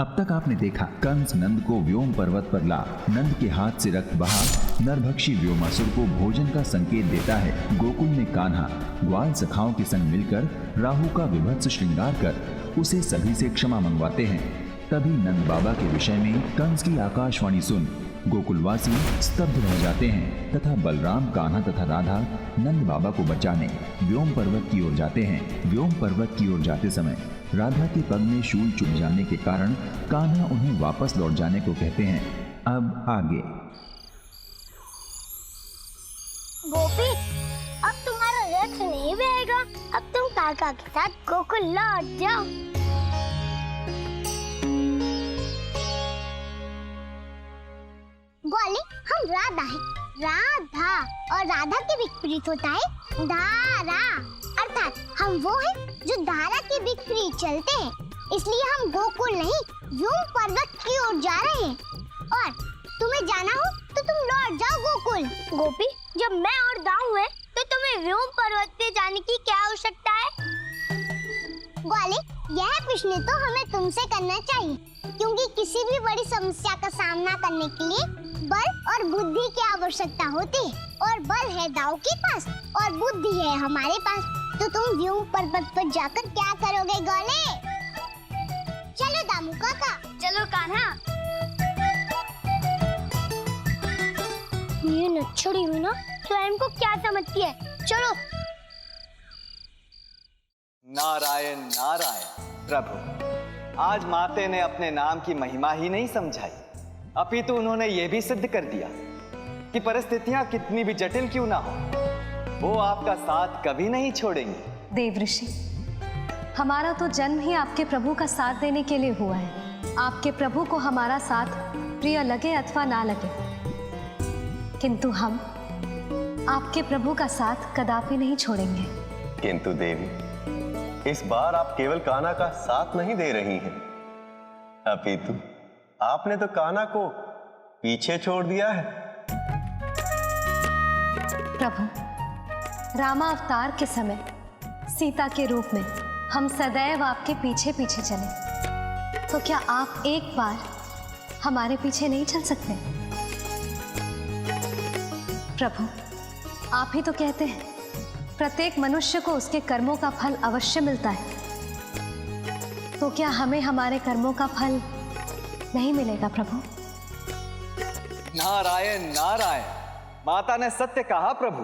अब तक आपने देखा कंस नंद को व्योम पर्वत पर ला नंद के हाथ से रक्त बहा नरभक्षी व्योमासुर को भोजन का संकेत देता है। गोकुल में कान्हा ग्वाल सखाओं के संग मिलकर राहु का विभत्स श्रृंगार कर उसे सभी से क्षमा मंगवाते हैं। तभी नंद बाबा के विषय में कंस की आकाशवाणी सुन गोकुलवासी स्तब्ध रह जाते हैं तथा बलराम, कान्हा तथा राधा नंद बाबा को बचाने व्योम पर्वत की ओर जाते हैं। व्योम पर्वत की ओर जाते समय राधा के पग में शूल चुभ जाने के कारण कान्हा उन्हें वापस लौट जाने को कहते हैं। अब आगे। गोपी, अब तुम्हारा रथ नहीं बहेगा, अब तुम काका के साथ गोकुल लौट जाओ। बोले हम राधा हैं। राधा और राधा के विपरीत होता है धारा, अर्थात हम वो हैं जो धारा के विपरीत चलते हैं। इसलिए हम गोकुल नहीं व्योम पर्वत की ओर जा रहे हैं। और तुम्हें जाना हो तो तुम लौट जाओ गोकुल। गोपी, जब मैं और दाऊ है तो तुम्हें व्योम पर्वत पे जाने की क्या आवश्यकता है? ग्वाले, यह प्रश्न तो हमें तुमसे करना चाहिए, क्योंकि किसी भी बड़ी समस्या का सामना करने के लिए बल और बुद्धि की आवश्यकता होती है, और बल है दाऊ के पास और बुद्धि है हमारे पास। तो तुम व्योम पर्वत पर जाकर क्या करोगे ग्वाले? चलो दामू काका। चलो कान्हा। ये नच्छड़ी हुई ना स्वयं को क्या समझती है। चलो। नारायण नारायण। प्रभु, आज माते ने अपने नाम की महिमा ही नहीं समझाई, अपितु उन्होंने ये भी सिद्ध कर दिया कि परिस्थितियां कितनी भी जटिल क्यों ना हो, वो आपका साथ कभी नहीं छोड़ेंगे। देवऋषि, हमारा तो जन्म ही आपके प्रभु का साथ देने के लिए हुआ है। आपके प्रभु को हमारा साथ प्रिय लगे अथवा ना लगे, किंतु हम आपके प्रभु का साथ कदापि नहीं छोड़ेंगे। किंतु देवी, इस बार आप केवल कान्हा का साथ नहीं दे रही हैं, अपितु आपने तो कान्हा को पीछे छोड़ दिया है। प्रभु, रामावतार के समय सीता के रूप में हम सदैव आपके पीछे पीछे चले, तो क्या आप एक बार हमारे पीछे नहीं चल सकते? प्रभु, आप ही तो कहते हैं प्रत्येक मनुष्य को उसके कर्मों का फल अवश्य मिलता है, तो क्या हमें हमारे कर्मों का फल नहीं मिलेगा प्रभु? नारायण नारायण। माता ने सत्य कहा प्रभु,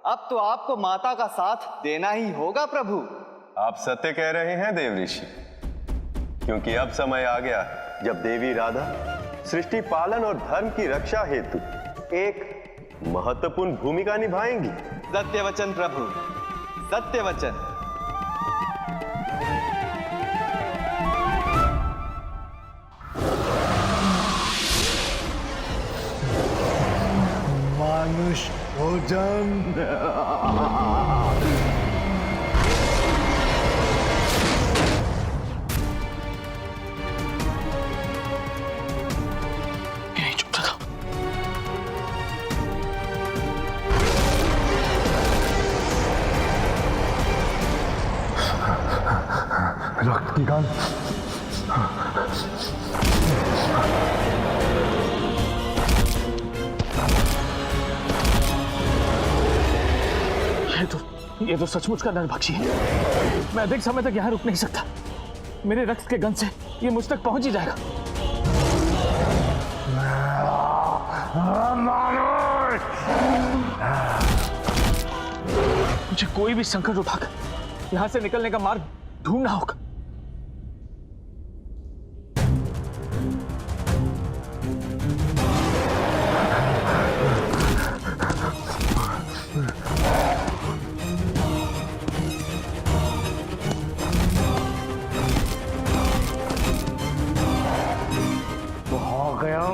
अब तो आपको माता का साथ देना ही होगा प्रभु। आप सत्य कह रहे हैं देवऋषि, क्योंकि अब समय आ गया जब देवी राधा सृष्टि पालन और धर्म की रक्षा हेतु एक महत्वपूर्ण भूमिका निभाएंगी। सत्य वचन प्रभु, सत्य वचन। मानुष भोजन। रक्त की गंध। ये तो सचमुच का नरभक्षी है। मैं अधिक समय तक यहाँ रुक नहीं सकता। मेरे रक्त के गंध से ये मुझ तक पहुंच ही जाएगा। मुझे कोई भी संकट उठाकर यहाँ से निकलने का मार्ग ढूंढना होगा।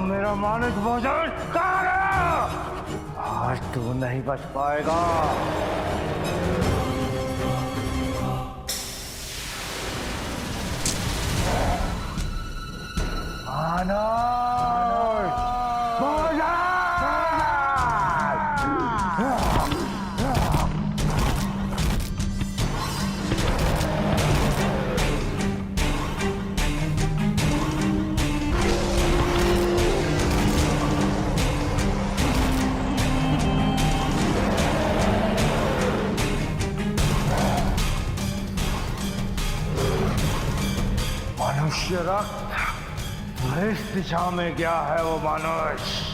मेरा मानस भोजन कहाँ गया? आज तू नहीं बच पाएगा। मनुष्य रक्त इस दिशा में गया है वो मनुष्य।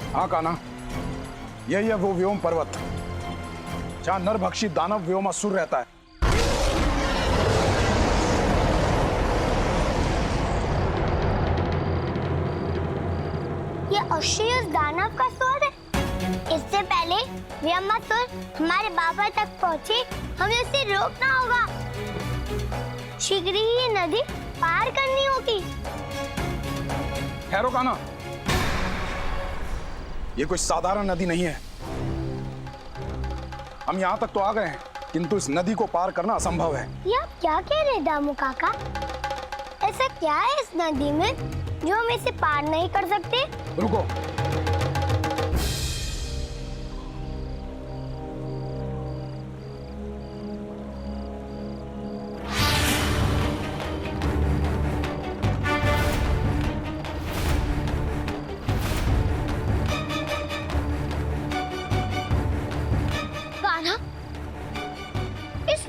हाँ कान्हा, यही है वो व्योम पर्वत जहाँ नरभक्षी दानव व्योमासुर रहता है। ये अश्लील दानव का स्वर है। इससे पहले व्योमासुर हमारे बाबा तक पहुँचे, हमें उसे रोकना होगा। शीघ्र ही ये नदी पार करनी होगी। ठहरो कान्हा, ये कोई साधारण नदी नहीं है। हम यहाँ तक तो आ गए हैं, किंतु इस नदी को पार करना असंभव है। ये आप क्या कह रहे दामू काका? ऐसा क्या है इस नदी में जो हम इसे पार नहीं कर सकते? रुको,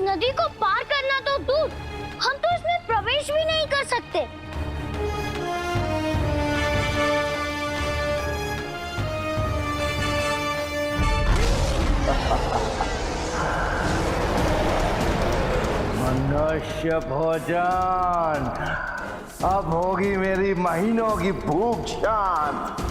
नदी को पार करना तो दूर, हम तो इसमें प्रवेश भी नहीं कर सकते। मनुष्य भोजन, अब होगी मेरी महीनों की भूख शांत।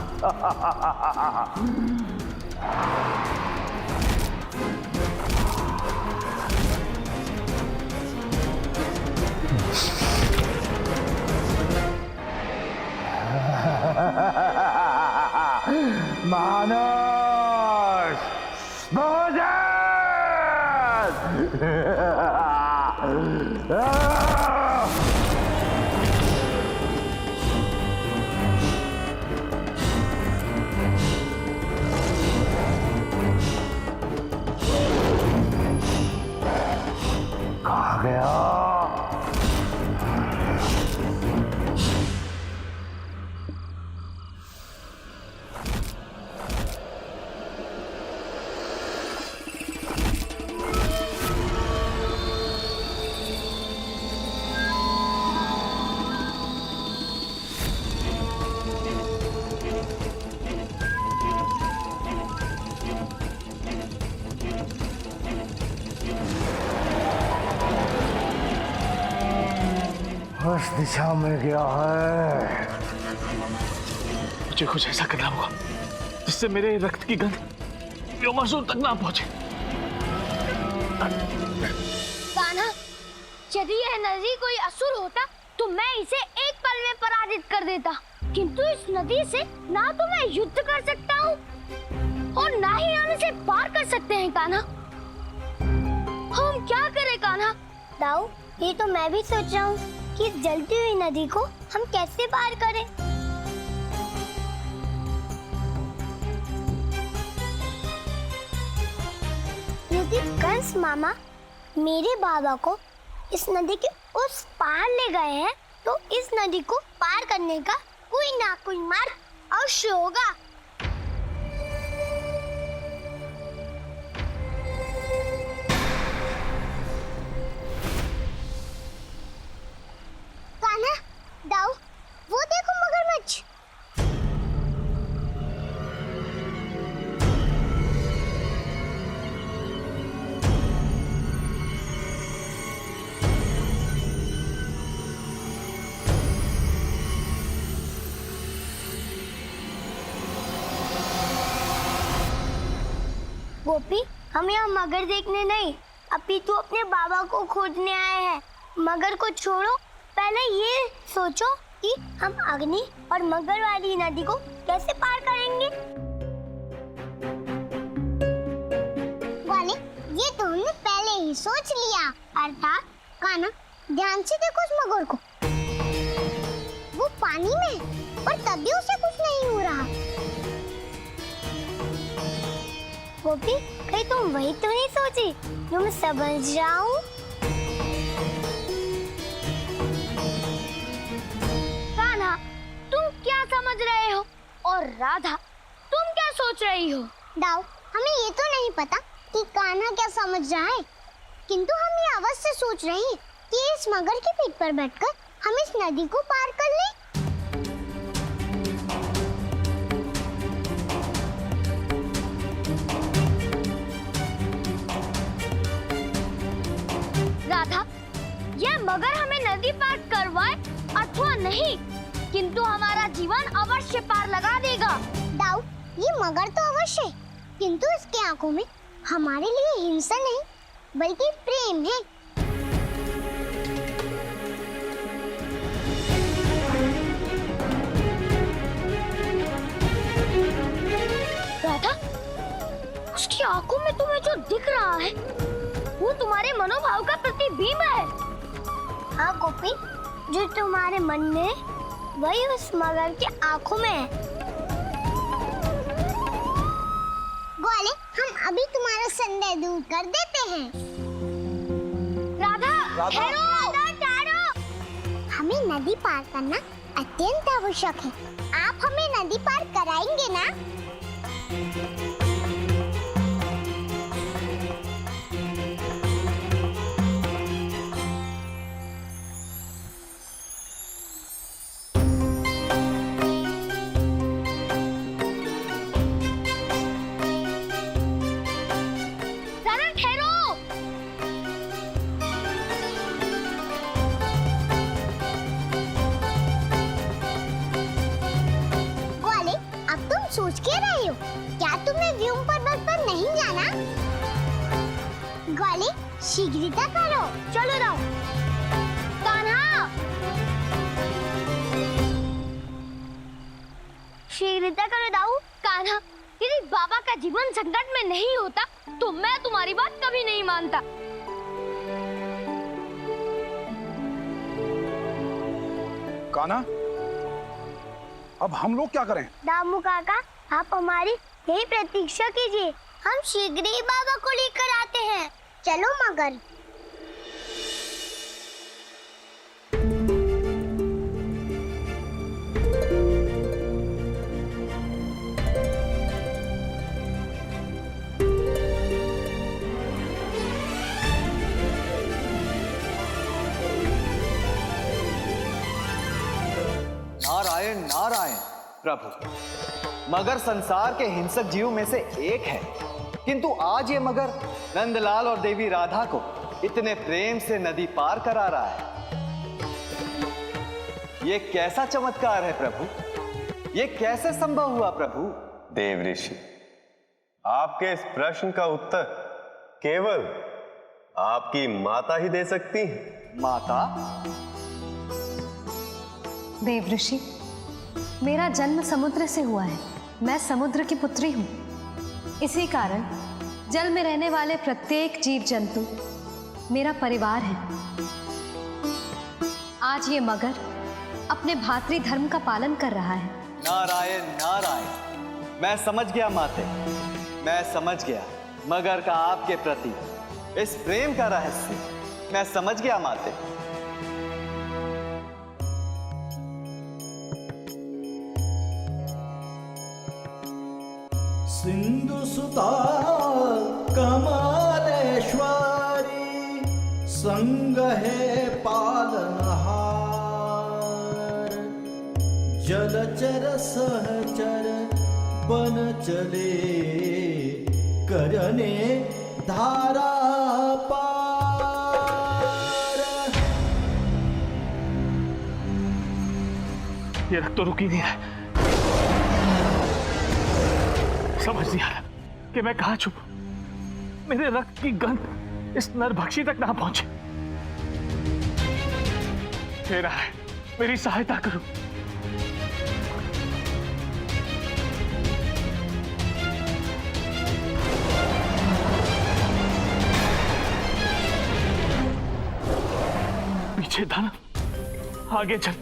मानस भोजन। कहाँ गया? उस दिशा में गया है। मुझे कुछ ऐसा करना होगा जिससे मेरे रक्त की गंध व्योमासुर तक ना पहुंचे। कान्हा, यदि यह नदी कोई असुर होता तो मैं इसे एक पल में पराजित कर देता, किंतु इस नदी से ना तो मैं युद्ध कर सकता हूँ और ना ही हम इसे पार कर सकते हैं। कान्हा, हम क्या करें? कान्हा दाऊ, ये तो मैं भी सोच रहा हूँ कि इस जलती हुई नदी को हम कैसे पार करें। यदि कंस मामा मेरे बाबा को इस नदी के उस पार ले गए हैं तो इस नदी को पार करने का कोई ना कोई मार्ग अवश्य होगा। कान्हा, दाऊ, वो देखो मगरमच्छ। गोपी, हम यहाँ मगर देखने नहीं, अपितु अपने बाबा को खोजने आए हैं। मगर को छोड़ो, पहले ये सोचो कि हम अग्नि और मगर वाली नदी को कैसे पार करेंगे। वाले, ये तो हमने पहले ही सोच लिया। अर्थात कान्हा, ध्यान से देखो उस मगर को, वो पानी में, पर तब भी उसे कुछ गोपी, कहीं तुम वही तो नहीं सोची जो मैं समझ रहा हूँ? कान्हा, तुम क्या समझ रहे हो? और राधा, तुम क्या सोच रही हो? दाऊ, हमें ये तो नहीं पता कि कान्हा क्या समझ रहा है, किंतु हम ये अवश्य सोच रहे हैं कि इस मगर की पीठ पर बैठकर हम इस नदी को पार कर लें। राधा, यह मगर हमें नदी पार करवाए अथवा नहीं, किंतु हमारा जीवन अवश्य पार लगा देगा। दाऊ, ये मगर तो अवश्य है, किंतु इसकी आंखों में हमारे लिए हिंसा नहीं बल्कि प्रेम है। राधा, उसकी आंखों में तुम्हें जो दिख रहा है वो तुम्हारे मनोभाव का प्रतिबिंब है। हाँ गोपी, जो तुम्हारे मन में वही उस मगर की आंखों में है। ग्वाले, हम अभी तुम्हारा संदेह दूर कर देते हैं। राधा, राधा! ठहरो! राधा, ठहरो! हमें नदी पार करना अत्यंत आवश्यक है। आप हमें नदी पार कराएंगे ना? राधा, ठहरो! ग्वाले, अब तुम सोच क्या रहे हो? क्या तुम्हें व्योम पर्वत पर नहीं जाना? ग्वाले, शीघ्रता करो, चलो रहो। कान्हा, शीघ्रता करो दाऊ। कान्हा, यदि बाबा का जीवन संकट में नहीं होता तो मैं तुम्हारी बात कभी नहीं मानता। कान्हा, अब हम लोग क्या करें? दामू काका, आप हमारी यही प्रतीक्षा कीजिए, हम शीघ्र ही बाबा को लेकर आते हैं। चलो मगर। नारायण नारायण प्रभु, मगर संसार के हिंसक जीवों में से एक है, किंतु आज ये मगर नंदलाल और देवी राधा को इतने प्रेम से नदी पार करा रहा है। ये कैसा चमत्कार है प्रभु? ये कैसे संभव हुआ प्रभु? देव ऋषि, आपके इस प्रश्न का उत्तर केवल आपकी माता ही दे सकती है। माता? देव ऋषि, मेरा जन्म समुद्र से हुआ है। मैं समुद्र की पुत्री हूँ। इसी कारण जल में रहने वाले प्रत्येक जीव जंतु मेरा परिवार है। आज ये मगर अपने भातृ धर्म का पालन कर रहा है। नारायण नारायण, मैं समझ गया माते, मैं समझ गया मगर का आपके प्रति इस प्रेम का रहस्य मैं समझ गया माते। सिंधु सुता कमलेश्वरी, संग है पालनहार, जलचर सहचर बन चले, करने धारा पार। ये रक्त तो रुक ही नहीं रहा। समझ नहीं आ रहा कि मैं कहां छुपूं। मेरे रक्त की गंध इस नरभक्षी तक ना पहुंचे। तेरा है, मेरी सहायता करो। पीछे दानव, आगे चल।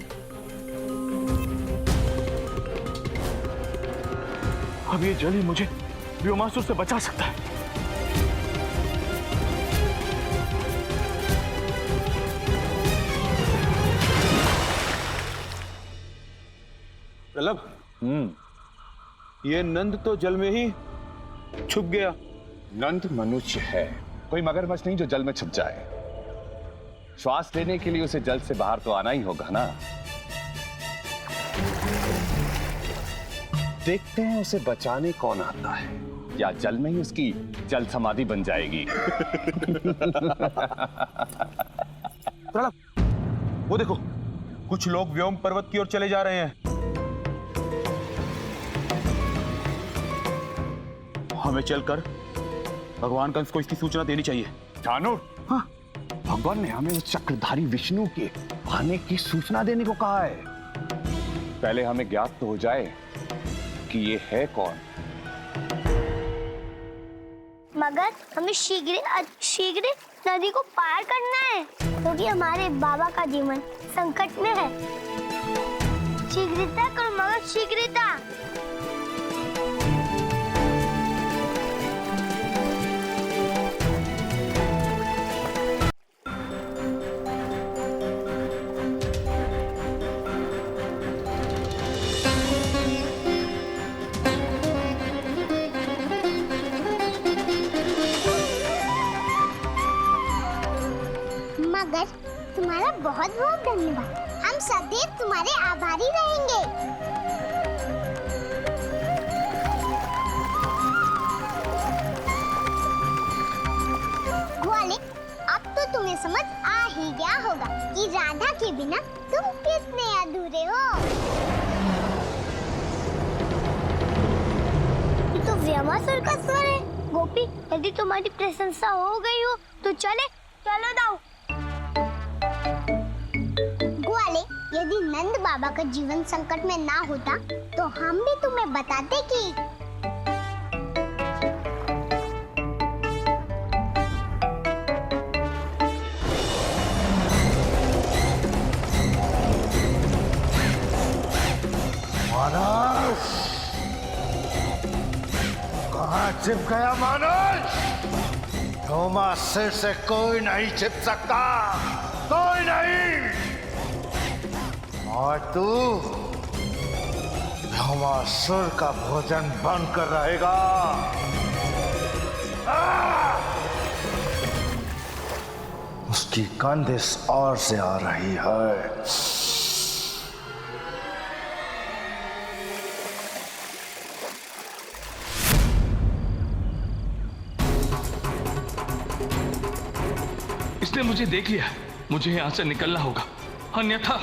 अब ये जल ही मुझे व्योमासुर से बचा सकता है। प्रलभ, ये नंद तो जल में ही छुप गया। नंद मनुष्य है, कोई मगरमच्छ नहीं जो जल में छुप जाए। श्वास लेने के लिए उसे जल से बाहर तो आना ही होगा ना। देखते हैं उसे बचाने कौन आता है, या जल में ही उसकी जल समाधि बन जाएगी। प्रलभ, वो देखो, कुछ लोग व्योम पर्वत की ओर चले जा रहे हैं। हमें चलकर भगवान कंस को इसकी सूचना देनी चाहिए। जानू, हाँ, भगवान ने हमें उस चक्रधारी विष्णु के आने की सूचना देने को कहा है। पहले हमें ज्ञात तो हो जाए कि ये है कौन। मगर हमें शीघ्र नदी को पार करना है, क्योंकि हमारे बाबा का जीवन संकट में है। शीघ्रता करो मगर, शीघ्रता। मगर तुम्हारा बहुत बहुत धन्यवाद। हम सदैव तुम्हारे आभारी रहेंगे। ग्वाले, अब तो तुम्हें समझ आ ही गया होगा कि राधा के बिना तुम कितने अधूरे हो। ये तो व्योमासुर का स्वर है। गोपी, यदि तुम्हारी प्रशंसा हो गई हो तो चलो दाऊ। ग्वाले, यदि नंद बाबा का जीवन संकट में ना होता तो हम भी तुम्हें बताते कि मानस, कहाँ छिप गया मानस? व्योमासुर से कोई नहीं छिप सकता, कोई नहीं। और तू व्योमासुर का भोजन बनकर रहेगा। उसकी गंध इस ओर से आ रही है। इसने मुझे देख लिया, मुझे यहाँ से निकलना होगा, अन्यथा।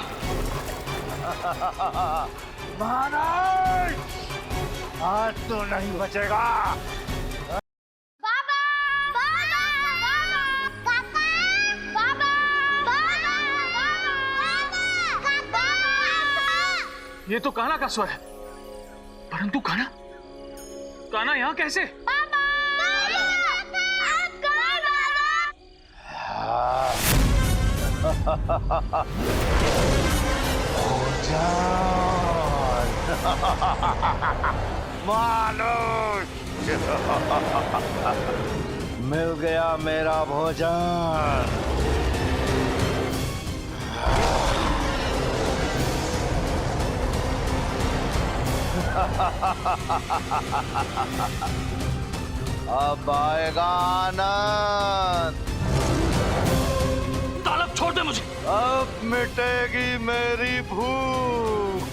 मानस, आज तो नहीं बचेगा। बाबा, बाबा, काका, बाबा, बाबा, ये तो कान्हा का स्वर है, परंतु कान्हा यहाँ कैसे? मानुष, मिल गया मेरा भोजन। अब आएगा आनंद। तालब, छोड़ दे मुझे। अब मिटेगी मेरी भूख।